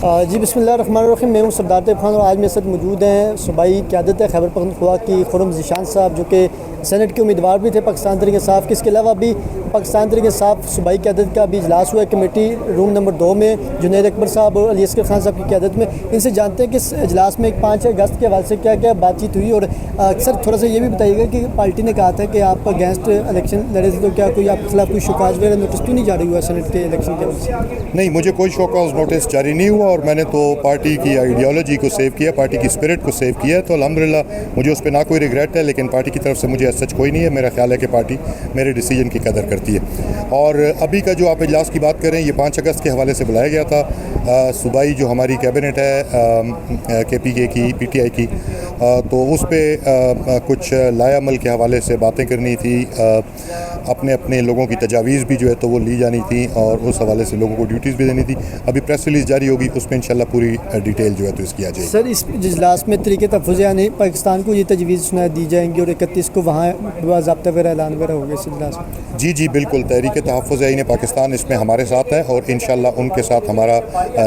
जी बिस्मिल्लाहिर्रहमानिर्रहीम। मैं हूँ सरदार तैयब खान और आज मेरे साथ मौजूद हैं सूबाई क़यादत खैबर पख्तूनख्वा की खुर्रम ज़ीशान साहब, जो कि सेनेट के उम्मीदवार भी थे पाकिस्तान तहरीक इंसाफ के। इसके अलावा भी पाकिस्तान तहरीक इंसाफ सूबाई क़यादत का भी इजलास हुआ है कमेटी रूम नंबर 2 में, जुनैद अकबर साहब और अली असगर खान साहब की क़यादत में। इनसे जानते हैं कि इस इजलास में 5 अगस्त के हवाले से क्या क्या बातचीत हुई। और सर थोड़ा सा ये भी बताइएगा कि पार्टी ने कहा था कि आप अगेंस्ट इलेक्शन लड़े थे, तो क्या कोई आपके खिलाफ कोई शोकॉज़ वगैरह नोटिस क्यों नहीं जारी हुआ सेनेट के इलेक्शन के वजह से? नहीं, मुझे कोई शोकॉज़ नोटिस जारी नहीं हुआ और मैंने तो पार्टी की आइडियोलॉजी को सेव किया, पार्टी की स्पिरिट को सेव किया। तो अल्हम्दुलिल्लाह मुझे उस पर ना कोई रिग्रेट है, लेकिन पार्टी की तरफ से मुझे सच कोई नहीं है। मेरा ख्याल है कि पार्टी मेरे डिसीजन की कदर करती है। और अभी का जो आप इजलास की बात करें, ये 5 अगस्त के हवाले से बुलाया गया था। सूबाई जो हमारी कैबिनेट है KPK की, PTI की, तो उस पर कुछ लायामल के हवाले से बातें करनी थी, अपने अपने लोगों की तजावीज़ भी जो है तो वो ली जानी थी और उस हवाले से लोगों को ड्यूटीज़ भी देनी थी। अभी प्रेस रिलीज़ जारी होगी, उसमें इंशाल्लाह पूरी डिटेल जो है तो इसकी आ जाएगी। सर इस इजलास में तरीके तहफ़्फ़ुज़ यानी पाकिस्तान को ये तजवीज़ सुना दी जाएंगी और 31 को वहाँ बाज़ाब्ता वगैरह ऐलान वगैरह होगा इस इजलास में? जी बिल्कुल, तहरीक तहफ़्फ़ुज़ आईन पाकिस्तान इसमें हमारे साथ है और इंशाल्लाह उनके साथ हमारा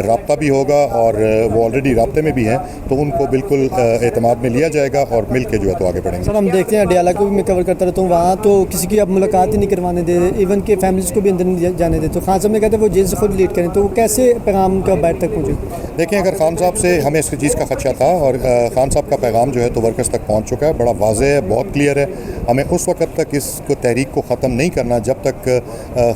राब्ता भी होगा और वो ऑलरेडी राब्ते में भी हैं, तो उनको बिल्कुल एतमाद में लिया जाएगा और मिल के जो है तो आगे बढ़ेंगे। सर हम देखते हैं अडियाला को भी मैं कवर करता रहता हूँ, वहाँ तो किसी की अब मुलाकात ही नहीं करवाने दे रहे, इवन के फैमिलीज़ को भी अंदर नहीं जाने देते। तो खान साहब ने कहते हैं वो जेल से खुद लीड करें, तो वो कैसे पैगाम का बैठ तक पहुँचे? देखें, अगर खान साहब से हमें इस चीज़ का खदशा था और खान साहब का पैगाम जो है तो वर्कर्स तक पहुँच चुका है, बड़ा वाज़ेह है, बहुत क्लियर है। हमें उस वक्त तक इसको तहरीक को ख़त्म नहीं करना जब तक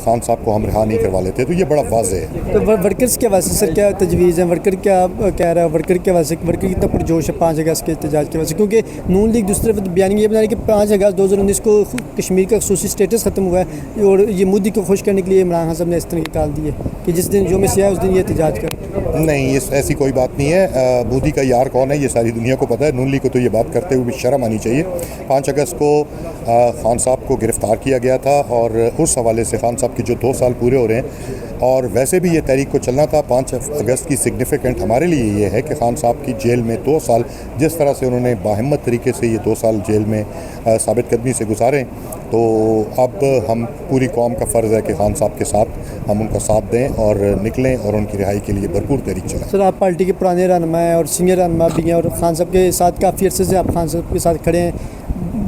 खान साहब को हम रिहा नहीं करवा लेते, तो ये बड़ा वाज़ेह है। तो वर्कर्स के हवाले से सर क्या तजवीज़ है? वर्कर क्या कह रहा है? वर्कर के हवाले से वर्कर कितना पुरजोश है 5 अगस्त के एहतजाज की वजह से? क्योंकि नून लीग दूसरी तरफ बयान ये बना रही है कि 5 अगस्त 2019 को कश्मीर का खसूसी स्टेटस ख़त्म हुआ है और ये मोदी को खुश करने के लिए इमरान खान साहब ने इस तरह निकाल दी है कि जिस दिन जो में से आया उस दिन ये एहतजाज कर। नहीं, ऐसी कोई बात नहीं है। मोदी का यार कौन है ये सारी दुनिया को पता है। नून लीग को तो ये बात करते हुए भी शर्म आनी चाहिए। 5 अगस्त को खान साहब को गिरफ़्तार किया गया था और उस हवाले से खान साहब के जो 2 साल पूरे हो रहे हैं और वैसे भी ये तहरीक को चलना था। 5 अगस्त की सिग्निफिकेंट हमारे लिए ये है कि खान साहब की जेल में 2 साल जिस तरह से उन्होंने बाहिम्मत तरीके से ये 2 साल जेल में साबित कदमी से गुजारे, तो अब हम पूरी कौम का फ़र्ज़ है कि खान साहब के साथ हम उनका साथ दें और निकलें और उनकी रिहाई के लिए भरपूर तहरीक चलाएं। सर आप पार्टी के पुराने रहनुमा हैं और सीनियर रहनुमा भी हैं और खान साहब के साथ काफ़ी अर्से से आप खान साहब के साथ खड़े हैं।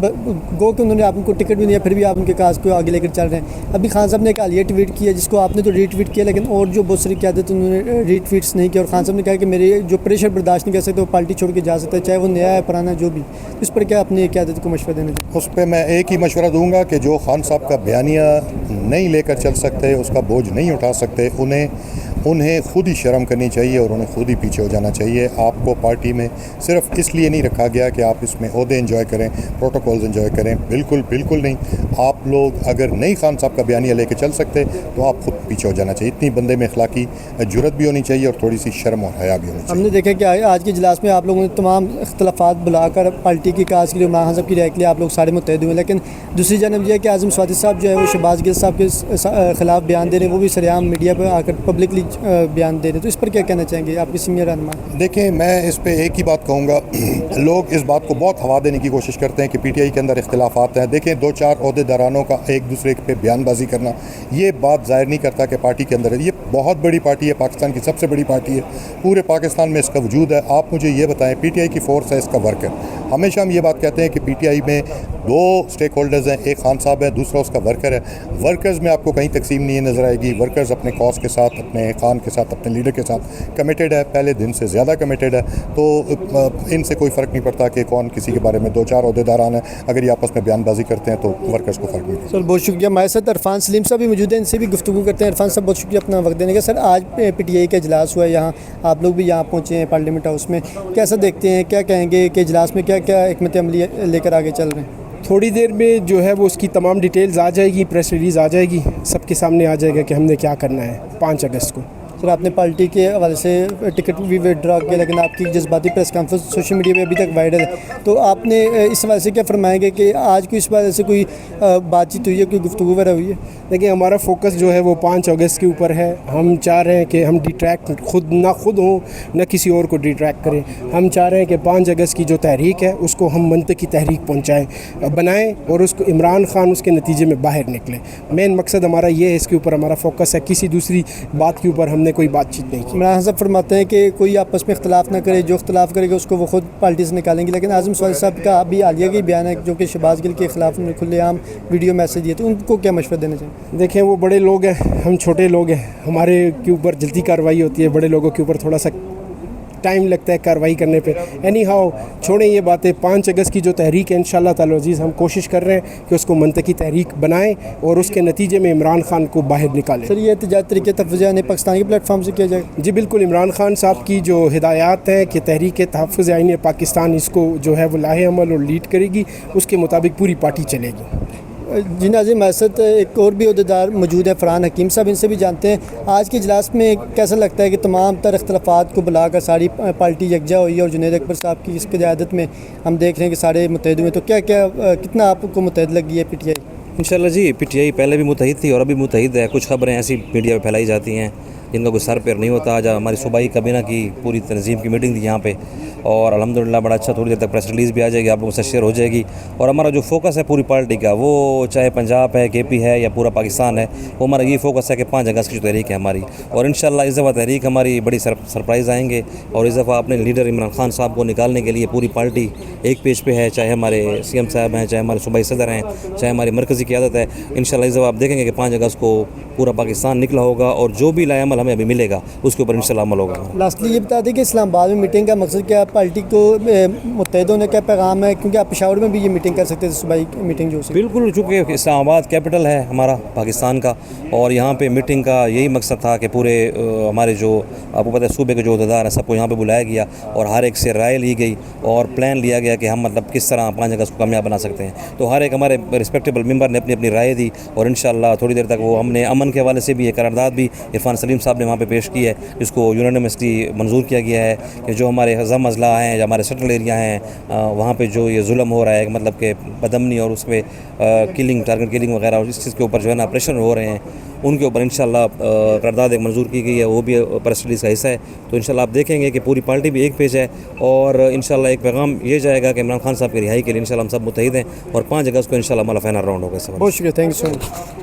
गो कि उन्होंने आपको टिकट भी नहीं दिया, फिर भी आप उनके काज को आगे लेकर चल रहे हैं। अभी खान साहब ने एक हालिया ट्वीट किया जिसको आपने तो रीट्वीट किया, लेकिन और जो बहुत सारी क़यादत उन्होंने रीट्वीट्स नहीं किया और खान साहब ने कहा कि मेरे जो प्रेशर बर्दाश्त नहीं कर सकते वो पार्टी छोड़ के जा सकता है, चाहे वो नया है पुराना जो भी। इस पर क्या अपनी क़यादत को मशवरा देना चाहिए? उस पर मैं एक ही मशवरा दूंगा कि जो खान साहब का बयानिया नहीं लेकर चल सकते, उसका बोझ नहीं उठा सकते, उन्हें खुद ही शर्म करनी चाहिए और उन्हें खुद ही पीछे हो जाना चाहिए। आपको पार्टी में सिर्फ इसलिए नहीं रखा गया कि आप इसमें ओहदे एंजॉय करें, प्रोटोकॉल्स एंजॉय करें, बिल्कुल नहीं। आप लोग अगर नहीं खान साहब का बयानिया लेकर चल सकते तो आप खुद पीछे हो जाना चाहिए। इतनी बंदे में अखलाकी जुर्रत भी होनी चाहिए और थोड़ी सी शर्म और हया भी होनी चाहिए। हमने देखा कि आज के इजलास में आप लोगों ने तमाम इख्तलाफात बुलाकर पार्टी की काज के लिए, इमरान खान साहब की रिहाई के लिए आप लोग सारे मुत्तहिद हुए, लेकिन दूसरी जानब यह है कि आज़म स्वाति साहब जो है वो शहबाज गिल साहब के ख़िलाफ़ बयान दे रहे हैं, वो भी सरेआम मीडिया पर आकर पब्लिकली बयान दे रहे हैं। तो इस पर क्या कहना चाहेंगे आपके सीनियर रहनुमा? देखें, मैं इस पे एक ही बात कहूँगा। लोग इस बात को बहुत हवा देने की कोशिश करते हैं कि PTI के अंदर इख्तिलाफात हैं। देखें, 2-4 ओहदेदारानों का एक दूसरे पे बयानबाजी करना ये बात ज़ाहिर नहीं करता कि पार्टी के अंदर है। ये बहुत बड़ी पार्टी है, पाकिस्तान की सबसे बड़ी पार्टी है, पूरे पाकिस्तान में इसका वजूद है। आप मुझे ये बताएं, PTI की फोर्स है, इसका वर्क है। हमेशा हम ये बात कहते हैं कि PTI में 2 स्टेक होल्डर्स हैं, एक खान साहब है, दूसरा उसका वर्कर है। वर्कर्स में आपको कहीं तकसीम नहीं नज़र आएगी। वर्कर्स अपने कॉज के साथ, अपने खान के साथ, अपने लीडर के साथ कमिटेड है, पहले दिन से ज़्यादा कमिटेड है। तो इनसे कोई फ़र्क नहीं पड़ता कि कौन किसी के बारे में 2-4 ओहदेदारान हैं। अगर ये आपस में बयानबाजी करते हैं तो वर्कर्स को फ़र्क नहीं पड़ता। सर बहुत शुक्रिया। हमारे साथ इरफान सलीम साहब भी मौजूद हैं, इनसे भी गुफ्तगू करते हैं। इरफान साहब बहुत शुक्रिया अपना वक्त देने का। सर आज PTI का इजलास हुआ है, यहाँ आप लोग भी यहाँ पहुँचे हैं पार्लियामेंट हाउस में, कैसा देखते हैं, क्या कहेंगे कि इजलास में क्या क्या हिकमत अमली लेकर आगे चल रहे हैं? थोड़ी देर में जो है वो उसकी तमाम डिटेल्स आ जाएगी, प्रेस रिलीज़ आ जाएगी, सबके सामने आ जाएगा कि हमने क्या करना है 5 अगस्त को। सर आपने पार्टी के हवाले से टिकट भी विड्रॉ किया, लेकिन आपकी जज्बाती प्रेस कॉन्फ्रेंस सोशल मीडिया पे अभी तक वायरल है, तो आपने इस हवाले से क्या फरमाएंगे कि आज कोई इस बारे से कोई बातचीत हुई है, कोई गुफ्तगू वगैरह हुई है? देखिए, हमारा फोकस जो है वो 5 अगस्त के ऊपर है। हम चाह रहे हैं कि हम डिट्रैक्ट खुद हों न किसी और को डिट्रैक्ट करें। हम चाह रहे हैं कि 5 अगस्त की जो तहरीक है उसको हम मंतकी तहरीक बनाएँ और उसको इमरान खान उसके नतीजे में बाहर निकले। मेन मकसद हमारा ये है, इसके ऊपर हमारा फोकस है। किसी दूसरी बात के ऊपर हमने कोई बातचीत नहीं की। इमरान साहब फरमाते हैं कि कोई आपस में इख्तलाफ ना करे, जो इख्तलाफ करेगा उसको वो खुद पार्टी से निकालेंगे, लेकिन आज़म सवारी साहब का अभी हालिया का बयान है जो कि शहबाज गिल के खिलाफ उन्होंने खुलेआम वीडियो मैसेज दिए, तो उनको क्या मशवरा देना चाहिए? देखें, वो बड़े लोग हैं, हम छोटे लोग हैं, हमारे के ऊपर जल्दी कार्रवाई होती है, बड़े लोगों के ऊपर थोड़ा सा टाइम लगता है कार्रवाई करने पे। एनी हाउ छोड़ें ये बातें। 5 अगस्त की जो तहरीक है इंशाल्लाह ताला अज़ीज़ हम कोशिश कर रहे हैं कि उसको मंतकी तहरीक बनाएं और उसके नतीजे में इमरान खान को बाहर निकालें। सर, ये एहतजाज तरीके तहफ़्फ़ुज़ आईन पाकिस्तान के प्लेटफॉर्म से किया जाएगा? जी बिल्कुल, इमरान खान साहब की जो हिदायत हैं कि तहरीक तहफ़्फ़ुज़ आईन पाकिस्तान इसको जो है वो लाहे अमल और लीड करेगी, उसके मुताबिक पूरी पार्टी चलेगी। जी नाज़रीन, हमारे साथ एक और भी अहदेदार मौजूद है, फरहान हकीम साहब, इनसे भी जानते हैं आज के इजलास में कैसा लगता है कि तमाम तर इख्तलाफात को बुलाकर सारी पार्टी यकजा हुई है और जुनैद अकबर साहब की इसकी क़यादत में हम देख रहे हैं कि सारे मुत्तहिद हुए, तो क्या क्या कितना आपको मुत्तहिद लगी है PTI? इंशाल्लाह जी, PTI पहले भी मुत्तहिद थी और अभी मुत्तहिद है। कुछ खबरें ऐसी मीडिया में फैलाई जाती हैं जिनका कोई सर पैर नहीं होता। आज हमारी सूबाई काबीना की पूरी तंजीम की मीटिंग थी यहाँ पे और अल्हम्दुलिल्लाह बड़ा अच्छा, थोड़ी देर तक प्रेस रिलीज़ भी आ जाएगी, आप लोगों से शेयर हो जाएगी। और हमारा जो फोकस है पूरी पार्टी का, वो चाहे पंजाब है, KP है या पूरा पाकिस्तान है, वो हमारा ये फोकस है कि 5 अगस्त की जो तहरीक है हमारी, और इंशाल्लाह इस दफ़ा तहरीक हमारी बड़ी सरप्राइज़ आएंगे और इस दफ़ा अपने लीडर इमरान खान साहब को निकालने के लिए पूरी पार्टी एक पेज पे है, चाहे हमारे CM साहब हैं, चाहे हमारे सूबाई सदर हैं, चाहे हमारी मरकज़ी क़यादत है। इंशाल्लाह इस दफ़ा आप देखेंगे कि 5 अगस्त को पूरा पाकिस्तान निकला होगा और जो भी लाएअमल हमें अभी मिलेगा उसके ऊपर इंशाल्लाह अमल होगा। लास्टली ये बता दें कि इस्लामाबाद में मीटिंग का मकसद क्या है, पार्टी को मुत्तहिद होने का पैगाम है, क्योंकि आप पेशावर में भी ये मीटिंग कर सकते थे, सूबाई मीटिंग जो सी। बिल्कुल, चूँकि इस्लामाबाद कैपिटल है हमारा पाकिस्तान का और यहाँ पे मीटिंग का यही मकसद था कि पूरे हमारे जो आपको पता है सूबे के जो अहदेदार हैं सबको यहाँ पे बुलाया गया और हर एक से राय ली गई और प्लान लिया गया कि हम मतलब किस तरह 5 अगस्त को कामयाब बना सकते हैं। तो हर एक हमारे रिस्पेक्टेबल मेंबर ने अपनी अपनी राय दी और इंशाल्लाह थोड़ी देर तक वो हमने अमन के हवाले से भी एक करारदाद भी इरफान सलीम साहब ने वहाँ पे पेश की है, जिसको यूनानिमसली मंजूर किया गया है कि जो हमारे हज़म अजला हैं, जो हमारे सेटल एरिया हैं, वहाँ पे जो ये जुल्म हो रहा है, मतलब कि बदमनी और उस पर किलिंग, टारगेट किलिंग वगैरह और इस चीज़ के ऊपर जो है ना ऑपरेशन हो रहे हैं, उनके ऊपर इंशाल्लाह करारदाद एक मंजूर की गई है, वो भी प्रेस रिलीज़ का हिस्सा है। तो इंशाल्लाह आप देखेंगे कि पूरी पार्टी भी एक पेज है और इंशाल्लाह एक पैगाम ये जाएगा कि इमरान खान साहब की रिहाई के लिए इंशाल्लाह हम सब मुत्तहिद हैं और 5 अगस्त को इंशाल्लाह हमारा फाइनल राउंड होगा। बहुत शुक्रिया, थैंक यू सो मच।